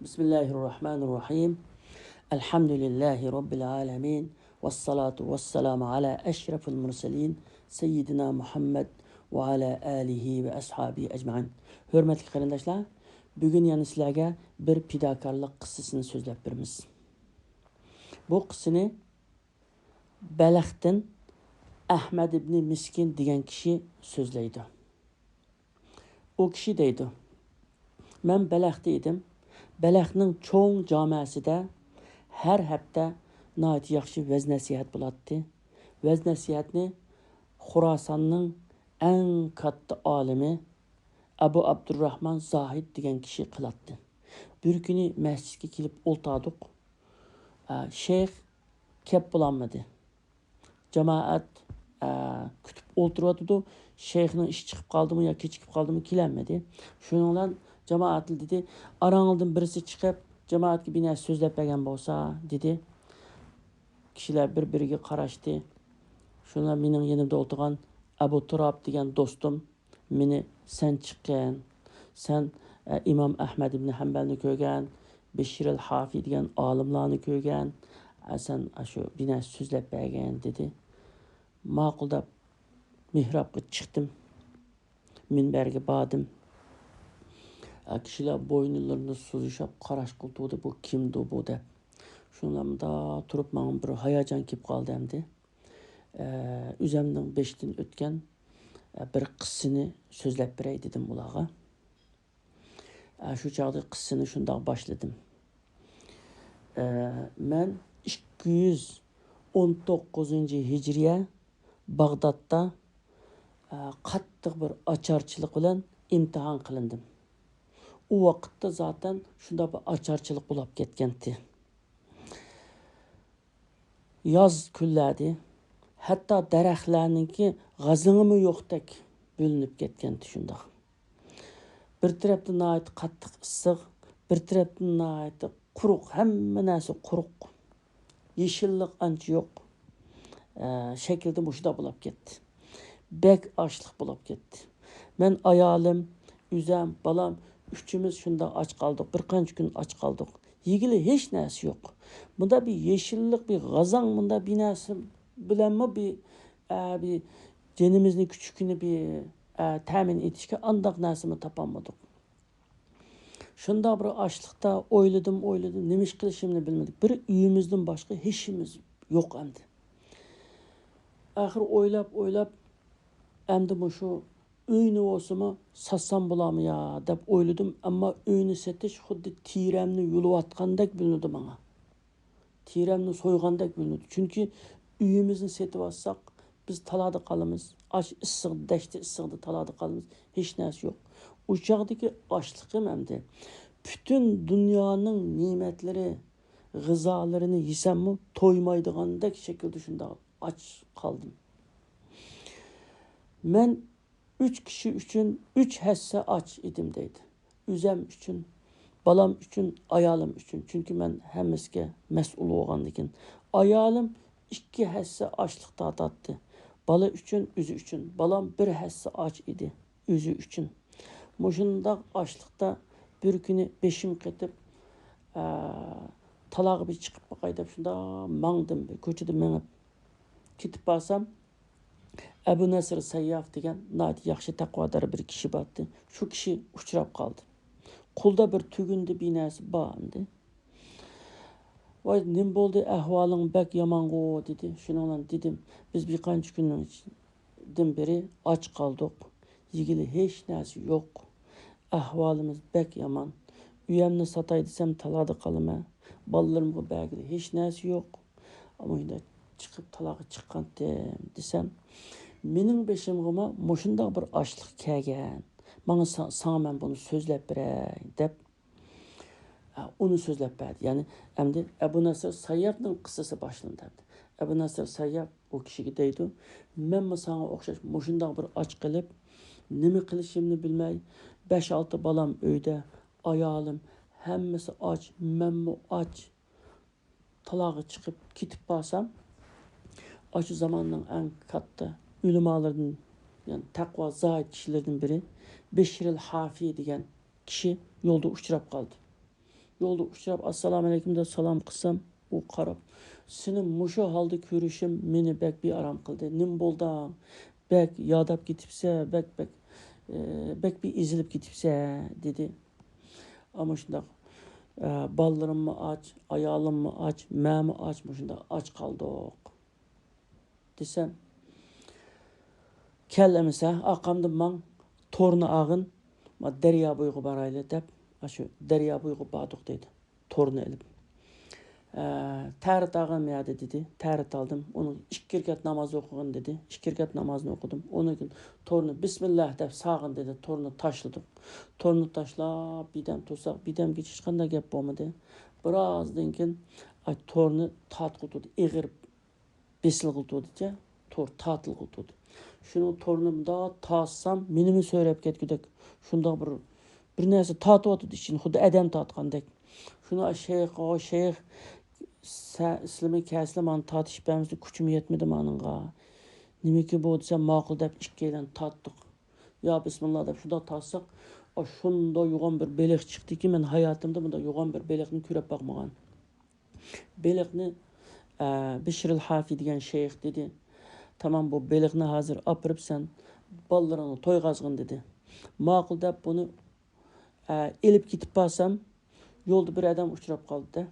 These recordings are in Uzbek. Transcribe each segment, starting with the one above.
Bismillahirrahmanirrahim. Elhamdülillahi Rabbil alemin. Vessalatu vesselamu ala eşrefil murselin. Seyyidina Muhammed ve ala alihi ve ashabi ecmain. Hürmetli karindaşlar, bugün yani sizlerge bir pidakarlık kıssasını sözlep birimiz. Bu kıssını Belax'tan Ahmed ibn Miskin degan kişi sözleydi. O kişi deydi: "Men Belax'da edim. Belax'ning çoğun camiasida her hafta nayet yaxşı vez nasihat bulatdı. Vez nasihatni Xurasanning en katta alimi Abu Abdurrahman Zahid degan kişi kılattı. Bir günü mescidga kelib o'ltirdik. Şeyh kep bulanmadı. Cemaat kütüp o'ltiryotdi. Şeyhning ishi chiqib qoldimi yo kechikib qoldimi kelanmadi. Shuning bilan cemaat dedi, arangizdan birisi chiqib cemaatga bir narsa so'zlab bergan bo'lsa dedi. Kishilar bir-biriga qarashdi. Shunda mening yonimda o'tirgan Abu Turab degan do'stim meni sen chiqqan, sen İmam Ahmad ibn Hanbalni ko'rgan, Bishir al-Hafi degan olimlarni ko'rgan, sen shu bir narsa so'zlab bergan dedi. Ma'qul deb mihrobga chiqdim. Minbarga bordim. Kishilar bo'yinlarini suzishib qarash qildi, bu kimdi bu deb. Shunlamda turib men bir hayajon kelib qoldi endi. Üzemden 5'ten ötken bir qissini sözlep berey dedim ularga. Şu çağda qissini şundaq başladım. Men 219 Hicriye Bağdat'ta qattiq bir açarçılık bilan imtihan kılındım. O vakitte zaten şunda bir açarçılık bulab ketkendi. Yaz küllerdi. Hatta daraxtlarninki g'azini yo'qdek bo'linib ketgan shundoq. Bir tarafdan nayt qattiq issiq, bir tarafdan nayt quruq, hamma narsa quruq. Yeşillik ancha yo'q. Shaklda mushda bo'lib ketdi. Bek ochliq bo'lib ketdi. Men ayolim, uzam, balam üçümüz shunda och qoldik. Bir qancha kun och qoldik. Yegili hech narsa yo'q. Bunda bir yeşillik, bir g'azan, bunda bir narsa bilenme bir canımızın küçükünü bir temin etişke andak nasımı tapamadık. Şunda bir açlıkta oyladım, nemiş kılışımını bilmedik. Bir üyümüzden başka hiçimiz yok endi. Ahir oylap endi bu şu üyünü olsumu satsam bulamı ya dep oyladım ama üyünü setiş xuddi tiremni yuluvatkandak bilinidi bana. Tiremni soygandak bilinidi. Çünkü üyümüzün setip alsak biz talada kalımız. Aç ıssık, deşti ıssıkda talada kalımız. Hiç nersi yok. Uçaktaki açlıkım hem de bütün dünyanın nimetleri, gızalarını yesem mi toymaydıgandaki şekilde şunda aç kaldım. Ben 3 kişi üçün 3 hesse aç idim deydi. Üzem üçün, balam üçün, ayalım üçün. Çünkü ben hemmeske mesul olgandikin. Ayalım 2 hesse açlıkta atattı. Bala üçün, üzü üçün. Balam bir hesse aç idi. Üzü üçün. Muşunda açlıkta bir günü beşim ketip talağı bir çıkıp bakaydım. Şunda mangdım. Köçüde menip kitip basam Ebu Nasr Sayyaf degen nayt yaxşı takvadar bir kişi battı. Şu kişi uçurap kaldı. Kulda bir tügündü bir nersi bağındı. Vay nim boldu ahvalın bek yaman go dedi. Şununla dedim biz bir qancha günden beri aç kaldık. Yigili hiç nersi yok. Ahvalımız bek yaman. Üyemni satay desem talada kalıma. Ballarımı belgili hiç nersi yok. Ama yine çıkıp talağı çıkan desem. Mening beşimgima mushunda bir açlık kelgan. Bana sana ben bunu sözlep berey dep onu sözlep berdi. Yani endi Ebu Nasr Sayyaf'ның kıssası başlandı. Ebu Nasr Sayyaf o kişiga deydi: "Men sana o'xshash mushunda bir aç qilib, nima qilishimni bilmay, 5-6 balam uyda, ayolim hammasi aç, menmi aç. Talağı çıkıp ketip barsam, aşı zamanның en katta ulamalardan yani takva zahid kişilerden biri Bishir al-Hafi degan kişi yolda uçurap kaldı. Yolda uçrab assalomu alaykum deb salom qilsam, u qarab, "Seni mushu holda ko'rishim meni bek bearam qildi. Nim bo'ldi? Bek yodab ketibsa, bek bir ezilib ketibsa" dedi. Ama shundoq ballarımı aç, ayalımı aç, məmi aç, şunda aç qaldık. Desem, kellemese aqamdı man torunu ağın, ma derya boyğu baraylı dep, aşı derya boyğu badık dedi. Torunu elip. Tərit ağam ya dedi. Tərit aldım. Onun 2 rekat namaz okuğun dedi. 2 rekat namazını okudum. Onun gün torunu Bismillah dep sağın dedi. Torunu taşladım. Torunu taşlap bidem tutsak, bidem geçiş qanda gap bolmadı. Birazdan keyin torunu tat qıldı. Eğir besil qıldı. Tor tatıl qıldı. Şunu torunumda tassam menimi söylep ketgüdek. Şunda bir nerse tatıp oturdu için xuddi adam tatqandek. Şunu şeyh İslam'ı kəslim anı tatışıp bəmizdə küçüm yetmedi manınğa. Nimeki bu desem maqıl dep işkeylen tattık. Ya Bismillah dep şunda tatsaq, şunda yoğun bir belek çıktı ki, men hayatımda bunda yoğun bir belekni körep bakmagan. Belekni Bişril Hafi degan şeyh dedi. Tamam, bu belekni hazır apırıp sen ballarını toygazgın dedi. Maqıl dep bunu elip gitip basam, yolda bir adam uçurap kaldı da.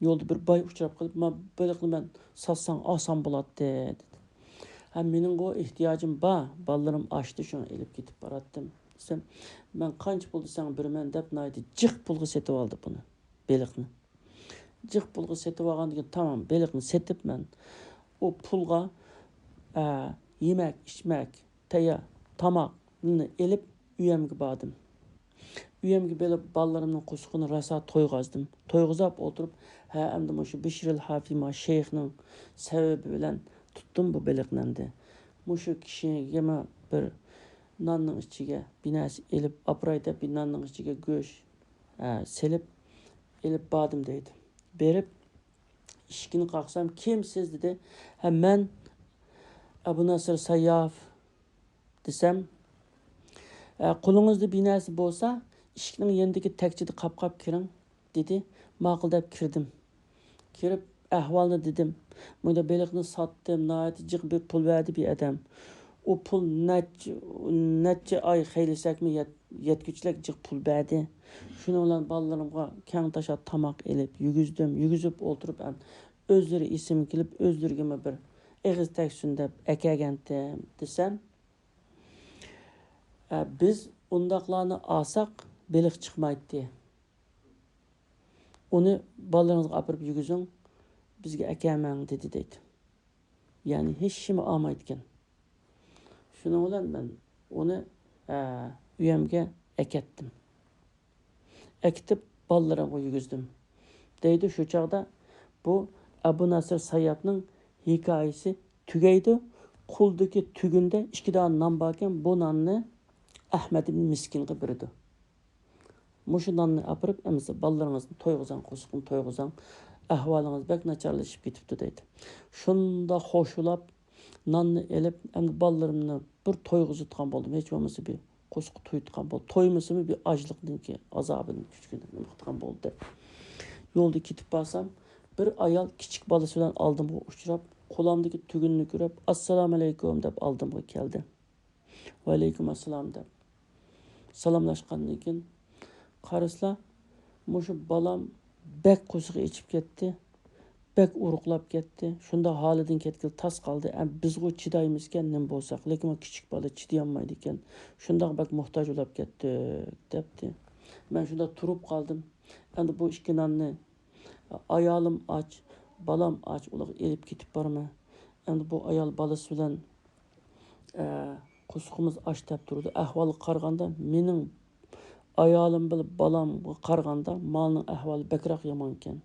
Yolda bir bay uçurap kalıp, belekni ben satsan asan bulat dedi. Menin o ihtiyacım ba, ballarım açtı, şunu elip gitip barattım. Desem, ben kanç buldu sana bir men dep naydı, cık pulgu setip aldı bunu, belekni. Cık pulgu setip algan degan, tamam, belekni setip men o pulga yemek, içmek, tamakını elip üyemge badım. Üyemge belip ballarımın kusukunu rasa toygazdım. Toyguzap oturup, hem de şu Bişril Hafima şeyhinin sebebi bilen tuttum bu beleklendi. Muşu kişiye bir nanның içige binası elip aprayda bir nanның içige göş selip elip badım deydi. Berip işkini kalksam kimsiz dedi. Men Abu Nasr Sayyaf desem, kulunuzda binası bolsa işkinin yendeki tekçidi kap kirin dedi. Maqıl dep kirdim. Kirip ahvalını dedim. Muyda belekni sattım, naati cık bir pul verdi bir adam. O pul netçe ay xeylisek mi yetgüçlek cık pul verdi. Şunu olan ballarımga kang taşa tamak elip yügüzdüm. Yügüzüp oturup özleri isim kilip özlergime bir eğiz teksin dep ekegendim desem, biz undaqlarını alsak belek çıkmaydı. Onu ballarınızga apırıp yügüzün, bizge ekemen dedi deydi. Yani hiç şimi almaydıken. Şuna olan ben onu üyemge ekettim. Ekitip ballarına yügüzdüm. Deydi şu çağda bu Abu Nasr Sayyap'nın hikayesi tügeydi. Kuldaki tügünde 2 tane nan bakken bu nanını Ahmet ibn Miskin'e biridi. Muşu nanını apırıp emisi ballarınızın toyguzan, kusukun toyguzan, ahvalınız bek naçarlaşıp gitipti deydi. Şunda hoşulap nanını elip hem ballarımını bir toyguzutkan boldum. Hiç olmasa bir kusuk tuyutkan boldum. Toymusu mu bir acılıkın ki azabının küçükünden mıhtıkan boldu. Yolda gitip basam bir ayal küçük balısı bilen aldım bu uçurap. Kolamdaki tügününü görüp assalamu aleykum dep aldım bu geldi. Ve aleyküm assalam dep. Salamlaşkandan keyin qarasla muşu balam bek kusuğu içip ketdi. Bek uruqlap ketdi. Şunda halidan ketkil tas qaldı. Biz o çidaymizken nem bolsaq, lekin o küçük bala çidayanmaydı eken. Şunda bek muhtaç olap ketdi depdi. Ben şunda turup qaldım. Endi bu 2 nanni ayalım aç, balam aç, ular elip ketip barma. Endi bu ayal balası bilen kusuğumuz aç dep turdu. Ahvalı qarganda mening ayalım bilip balam qarganda malning ahvali bekrak yaman eken.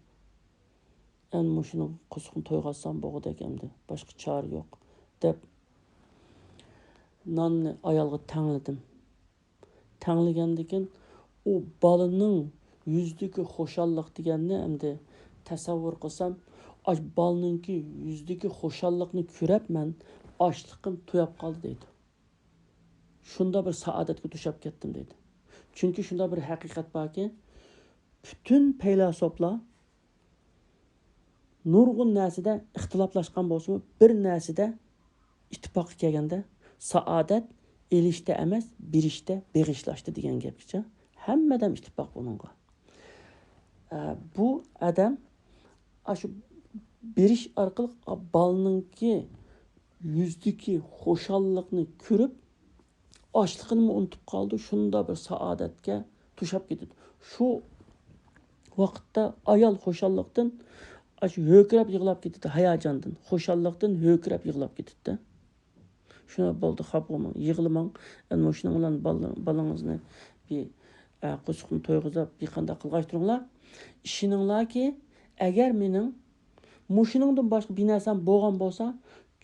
En muşunun kusukunu toygazsam boğuda ekemdi. Başka çare yok. Dep nanni ayalga tanladım. Tanlagandan o balının yüzdeki hoşallık deganni endi tasavvur qilsam, balınınki yüzdeki hoşallıkni körep men açlıqım tuyap qaldı deydi. Şunda bir saadatga düşüp ketdim deydi. Çünkü şunda bir haqiqat barki, bütün feylasoplar nurgun narsada ixtiloflashgan bo'lsa, bir narsada ittifoqqa kelganda saodat elishda emas, berishda beg'ishlashdi degan gapcha. Hammadan ittifoq buningga. Bu adam shu berish orqali balninki yüzdeki xo'shallikni ko'rib, ochlig'ini unutib qoldi. Shunda bir saodatga tushab ketdi. Shu vaqtda ayol xo'shallikdan shu ho'krab yig'lab ketdi, hayajondan, xo'shallikdan ho'krab yig'lab ketdi. Shuna bo'ldi, xapqomang, yig'lamang. Endi shuning bilan balangizni bir qo'shiqni to'yg'izib, bir qanday qilg'ashtiringlar. Ishoninglarki, agar mening mushiningdan boshqa bir narsam bo'lgan bo'lsa,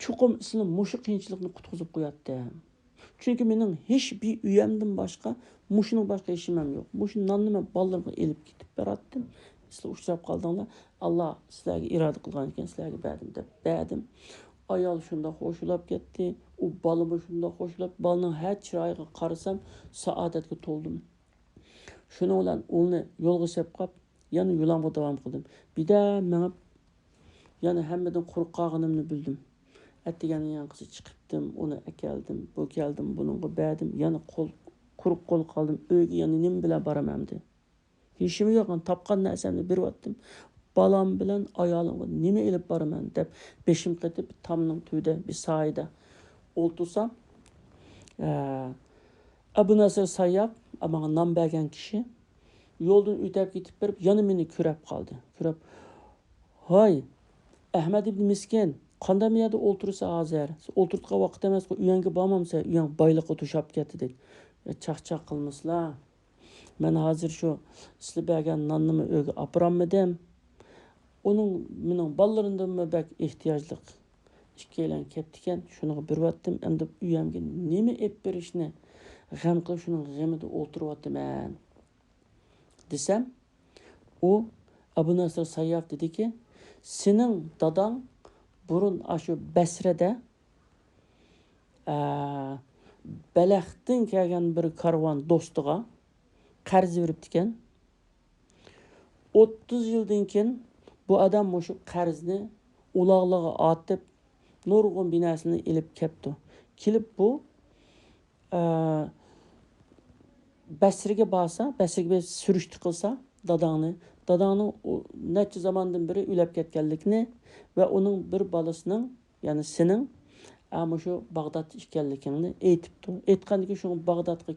chuqum islim mushu qiyinchilikni qutqizib qo'yatdi. Chunki mening hech bir uyamdan boshqa, mushining boshqa ishim ham yo'q. Mushu nonni men bolalarga elib ketib beratdim. Sizlar uchrab qoldinglar. Alloh sizlarga iroda qilgan ekan, sizlarga berdim deb berdim. Ayol shunda xo'shilab ketdi. U bola shunda xo'shilab, bolaning har chiroyiga qarasam, saodatga to'ldim. Shuning bilan uni yo'lga sepib qolib, yana yo'lamga davom qildim. Birda men yana hammadan qo'rqqanimni bildim. Attigani yanqisi chiqibdim, uni akeldim, bu keldim, buningga berdim, yana quruq qo'l qoldim. Uyga yana nima bilan boramandi? Hechim yo'q, topgan narsamni beryaptim. Balam bilan ayolimga nima elib boraman deb beshim qetib tamning tuyida bir soyda o'ltirsam, Abu Nasr Sayyab, ama nam bergan kishi yo'ldan o'tib ketib berib, yana meni ko'rib qoldi. Ko'rib, "Hoy, Ahmad ibn Miskin, qanday yerda o'ltirsa hozir? O'tirtgan vaqt emas, uyanga bormamsa, uyang boyliqqa tushab ketdi" dedi. Chaqchaq qilmaslar. Men hozir shu sizlar bergan nonni uyga oprammidim. Onun mening bolarimdan bak ehtiyojliq. Ikkilan ketdikan, shuni beryaptim. Endi uyamga nima ep berishni g'am qilib, shuning g'amida o'tiryapman. Desam, u Abu Nasr Sayyaf dediki, sening dadang burun shu Basrada Balaxtdan kelgan bir karvon do'stiga qarz beribdi ekan. 30 yildan keyin bu adam shu qarzni uloqlarga otib, nurg'un binasini elib kelibdi. Kelib bu Basraga borsa, Basraga surishti qilsa dadangni necha zamondan beri o'lib ketganligini va uning bir bolasining, ya'ni sening ama shu Bag'dod ekanligini aytibdi. Aytgandan keyin shu Bag'dodga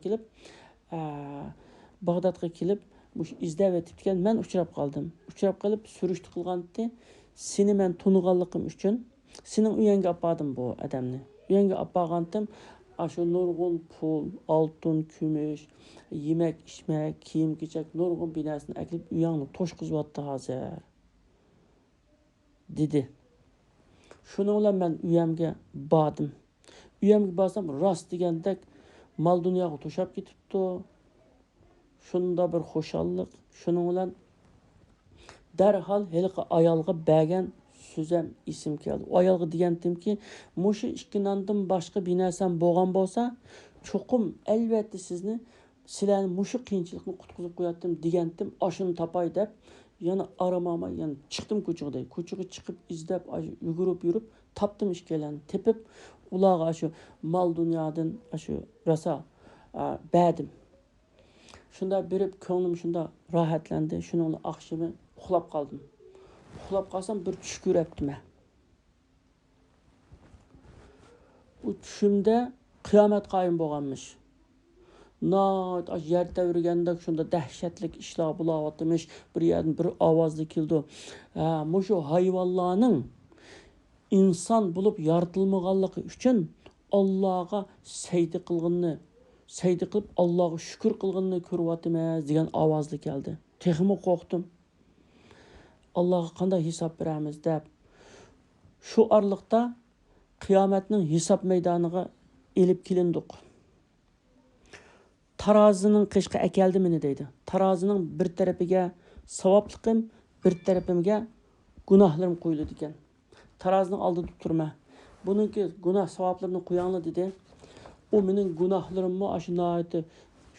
kelib bu izlab etibgan, men uchrab qoldim. Uchrab qolib surishti qilganda, seni men tuniganligim uchun sening uyingga olib bu odamni. Uyingga olib borgandim, shu nurg'un pul, oltin, kumush, yemek, içmek, kiyim-kechak nurg'un binasini akilib uyingni to'shqizyapti hozir, dedi. Shuning bilan men uyamga bordim. Uyamga borsam, rost degandek mal dunyoga to'shab ketibdi. Shunda bir xo'shallik. Shuning bilan darhol haliqi ayolga bergan so'zam isim keldi. O ayolga degantimki, mushu ikki nondan boshqa bir narsam bo'lgan bo'lsa, cho'qim albatta sizlarni mushu qiyinchilikni qutqizib qo'yatdim degandim. Oshini topay deb yana aramama, yana chiqdim ko'chaga. Ko'chaga chiqib izlab, yugurib yurib, topdim ishkalarni. Tepib, ularga shu mal dunyodan shu rosa berdim. Shunda berib ko'nglim shunda rohatlandi. Shuning oqshimi uxlab qoldim. Uxlab qolsam bir tush ko'ribdim. Bu tushimda qiyomat qoyim bo'lganmish. Nat yer davriganda shunda dahshatli ishlar bo'layotmish. Bir yerdan bir ovozli keldi. Mushu hayvonlarning inson bo'lib yaratilmaganligi uchun Allohga sajda qilganini, sajda qilib Allohga shukr qilganini ko'ryapmiz degan ovozli keldi. Texmi qo'rqdim. Allohga qanday hisob beramiz deb. Shu orliqda qiyomatning hisob maydoniga elib kelindik. Tarozining qishqa akeldi meni deydi. Tarozining bir tarafiga savobligim, bir tarafimga gunohlarim qo'yildi ekan. Tarozining oldida turma. Buningki gunoh savoblarini qo'yanglar dedi. O mening gunohlarimni ashunday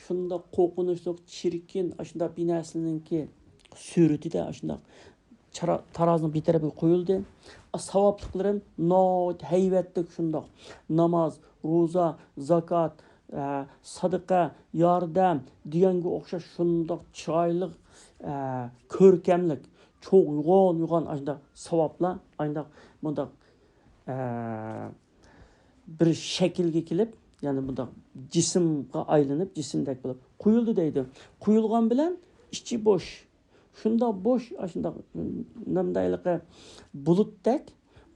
shunda qo'rqinchli, chirkin, ashunda binasininki Sureti de aşında tarazının bir tarafı koyuldu. Savaplıklarım noit heyvetlik şunda. Namaz, roza, zakat, sadaka, yardım, diyenge okşaş şunda çaylık, körkemlik, çok yugan aşında savapla, aşında bunda bir şekilge kilip, yani bunda cisimga aylanıp, cisimdek bulup kuyuldu deydi. Kuyulgan bilen içi boş. Şunda boş, aşında namdaylıqı bulutdek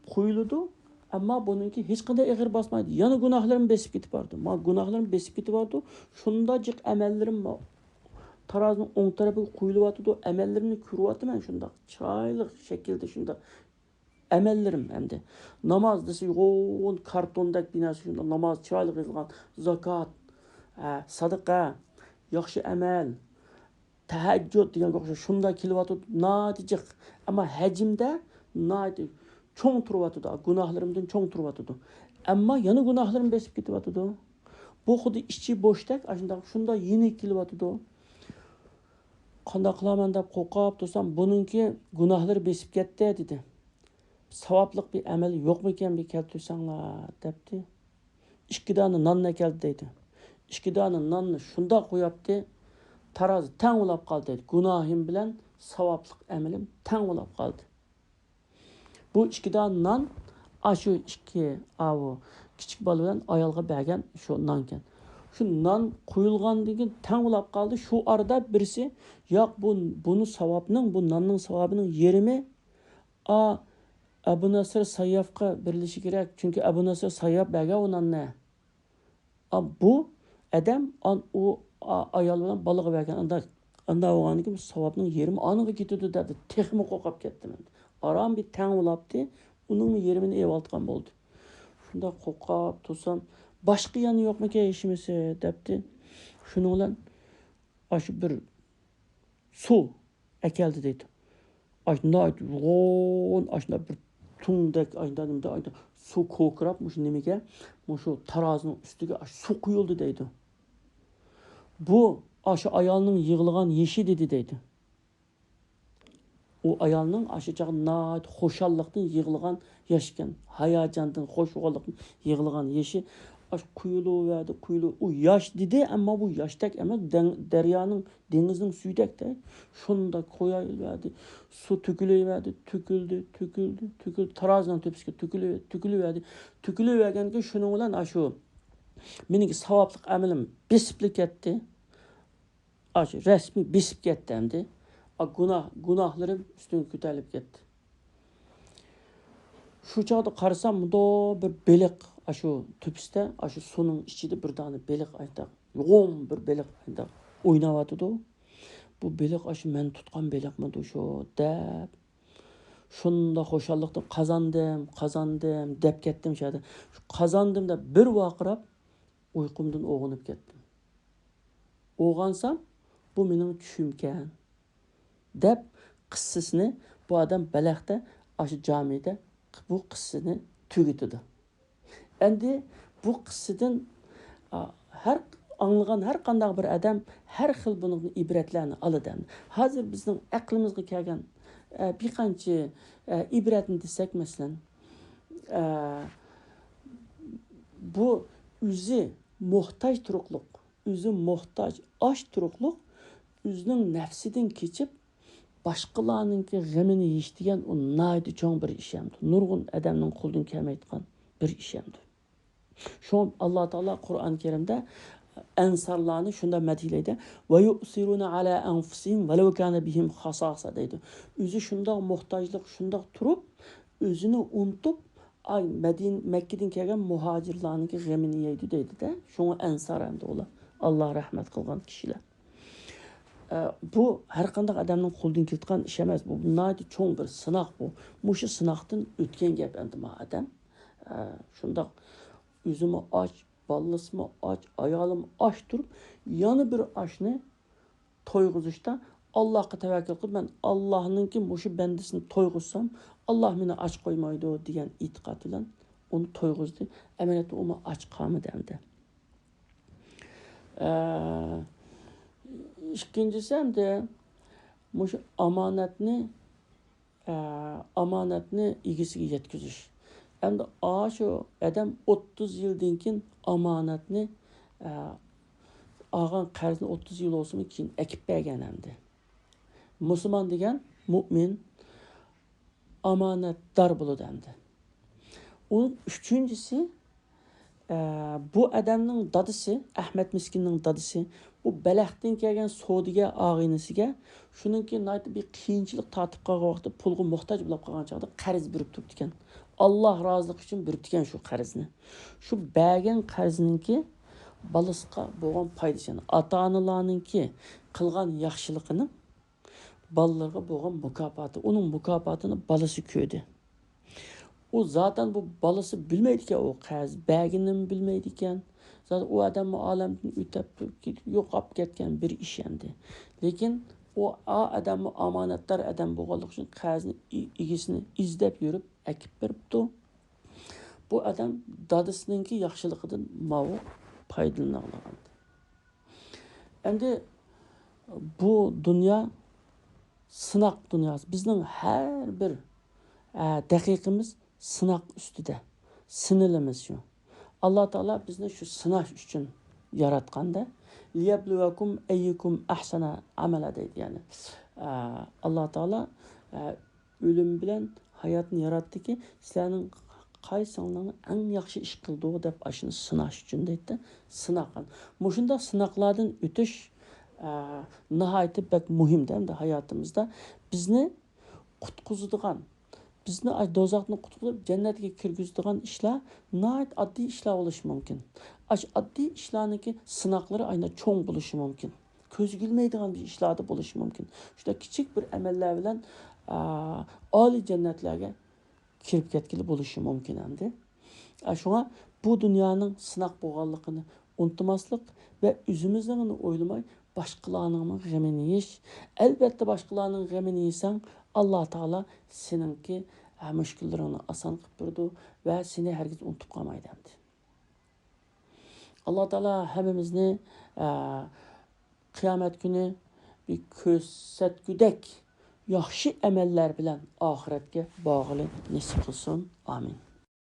kuyuludu. Ama bununki hiç kadar eğir basmaydı. Yani günahlarım besip gitip vardı. Ma günahlarım besip gitip vardı. Şundacık emellerim tarazının on tarafı kuyulup vardı. Emellerini kürüvatı ben şunda. Çaylık şekilde şunda. Emellerim hem de. Namaz dese yoğun kartondak binası şunda. Namaz çaylık yazılgan. Zakat, sadaka, yaxşı emel, tahajjud degan o'xshash shunda kelyapti natijik ammo hajmda cho'ng turyapti, gunohlarimdan cho'ng turyapti, ammo yana gunohlarim besib ketyapti. Bu xuddi ichi bo'shdek shunda yeni kelyapti. Qanday qilaman deb qo'rqib tursam, buningki gunohlari besib ketdi dedi. Savobliq bir amal yo'qmi ekan bir keltirsanglar debdi. 2 dona nonni keldi deydi. 2 dona nonni shunda qo'yapti. Taraz tang ulab qaldı. Günahim bilen savaplık emelim tang ulab qaldı. Bu 2 dana nan aşı 2 avu kichik bola bilan ayolga bergan shu nanken. Şu nan qo'yilgandan tang ulab qaldı. Shu arada birisi yo'q bunu savapning, bu nanning savabining yerimi Abu Nasr Sayyafga birleşi kerak. Çünkü Abu Nasr Sayyaf bergan o nanni. Bu adam o ayol bilan baliq bergan anda o'g'ani kim savobning yerimi aniga ketadi dedi. Texmi qo'qab ketdi men. Aram bir tang ulabdi, uning yerimini evoltgan bo'ldi. Shunda qo'qab tursam, boshqa yana yo'qmi-ki ishimisi debdi. Shuning bilan aşı bir suv akeldi dedi. Aşında yo'g'on aşında bir tungdek ayda suv ko'krab mush nimaga, mushu tarozining ustiga suv quyildi deydi. Bu aşı ayolning yig'ilgan yeshi dedi deydi. O ayolning aşı chaqnat xo'shallikdan yig'ilgan yashgan, hayajondan, xo'shg'onlikdan yig'ilgan yeshi quyuluverdi. U yosh dedi, ammo bu yoshdak emas, daryoning, dengizning suyidek-da. Shunda qo'yaverdi. Suv to'kilaverdi, to'kildi. Tarozining tepasiga to'kilaverganki shuning bilan shu mening savoblik amalim besib ketdi. Resmi besib ketdi endi. Gunohlarim üstüne ko'tarilib ketdi. Shu chog'da qarasam, bunda bir beliq shu tepasida, shu suvning ichida bir dona beliq yo'g'on bir beliq o'ynayotdi. Bu beliq shu men tutgan beliqmidi shu deb shunda xo'shallikdan qozondim deb ketdim shada. Shu qozondim deb bir vaqirab uyqumdan uyg'onib ketdim. Uyg'onsam bu mening tushimkan deb qissasini bu adam Balaxda shu jamida bu qissasini tugatdi. Endi bu qissadan har anlagan har qanday bir adam har xil buning ibratlarni oladi. Hozir bizning aqlimizga kelgan bir qancha ibratni desak, masalan, bu o'zi muhtoj turuqliq, o'zi muhtoj osh turuqliq o'zining nafsidan kechib boshqalarninki g'amini yeyish degan u naydi cho'ng bir ish hamdi. Nurg'un odamning qo'ldan kelmaydigan bir ish hamdi. Şu Allah Teala Kur'an-ı Kerim'de ensarlarını şunda medhiyleydi. Ve yusiruna ala enfusihim velev kana bihim hasasa deydi. Özü şunda muhtajlık şunda turup özünü unutup Mekke'den kelgan muhacirlarınki g'amini yeydi deydi de. Şunu ensar hem de ola. Allah rahmet kılgan kişiler. Bu her qanday adamning qo'ldan ketgan ish emas. Bu naydi cho'ng bir sınaq bu. Mushu sınaqdan o'tgan gap endi ma adam. Şunda üzümü aç, ballasımı aç, ayalımı aç durup yanı bir aşını toyg'uzishda Allohga tavakkul qilib, men Allohninki mushu bandasini toyg'uzsam, Alloh meni aç qo'ymaydi degan e'tiqod bilan uni toyg'uzdi. Amaliyotda u aç qolmadi endi. İkincisi hem de Şu amanatni egisiga yetkizish. Endi shu adam 30 yildan keyin amonatni olgan qarzni 30 yil olsun keyin ekib bergan endi. Musulmon degan mu'min amonatdor bo'ladi endi. Onun üçüncüsü bu adamның dadısı, Ahmet Miskinning dadısı, bu Bələxdən kelgan Saudiga ağinisiga shuningki bir qiyinchilik tatib qolgan vaqtda pulga muhtoj bo'lib qolgan chaqda qarz berib turibdi ekan. Alloh roziligi uchun berib ekan shu qarzni. Shu bergan qarzningki balasiga bo'lgan foydasi, ota-onalarningki qilgan yaxshiligining balalarga bo'lgan mukofoti, uning mukofotini balasi ko'rdi. O zaten bu balası bilmeydi ki o qarz bəgini bilmeydi ekan. Zaten o adam alemden ötüp yo'qolib ketgan bir ish endi. Lekin o adam amanatdor adam bo'lganligi uchun qarzni egisini izlab yurib akib beribdi. Bu adam dadasininki yaxshiligidan mau foydalana olgan. Endi bu dünya sınaq dünyası. Bizning her bir daqiqamiz sınaq üstüde. Sinilimiz şu. Allah Teala bizni şu sınaq üçün yaratganda liyabluwakum ayyukum ahsana amala deydi. Yani Allah Teala ölüm bilen hayatını yarattı ki sizlerin qaysinglarni eng yaxshi ish qildi deb ashuni sinash uchun deydi. Sinaqan. Mushunda sınaqlardan o'tish nihoyatda bak muhim de hayatımızda. Bizni qutquzadigan, bizni do'zaxdan qutqizib jannatga kirgizadigan ishlar nihoyat oddiy ishlar bo'lishi mumkin. Oddiy ishlarniki sinoqlari aynan cho'ng bo'lishi mumkin. Ko'z gülmeydigan bir ishlarda bo'lishi mumkin. Shunda kichik bir amallar bilan oliy jannatlarga kirib ketgili bo'lishi mumkin endi. Shunga bu dunyoning sinoq bo'lganligini unutmaslik ve o'zimizni o'ylamay başqalarının g'amini yeyish. Albatta başqalarının g'amini yesang, Allah Teala seninki mushkullarini oson qilib berdi ve seni herkes unutib qolmaydi endi. Allah Teala hammamizni qiyomat kuni bir ko'rsatgudek yaxshi amallar bilan oxiratga bog'li nasib qilsin. Amin.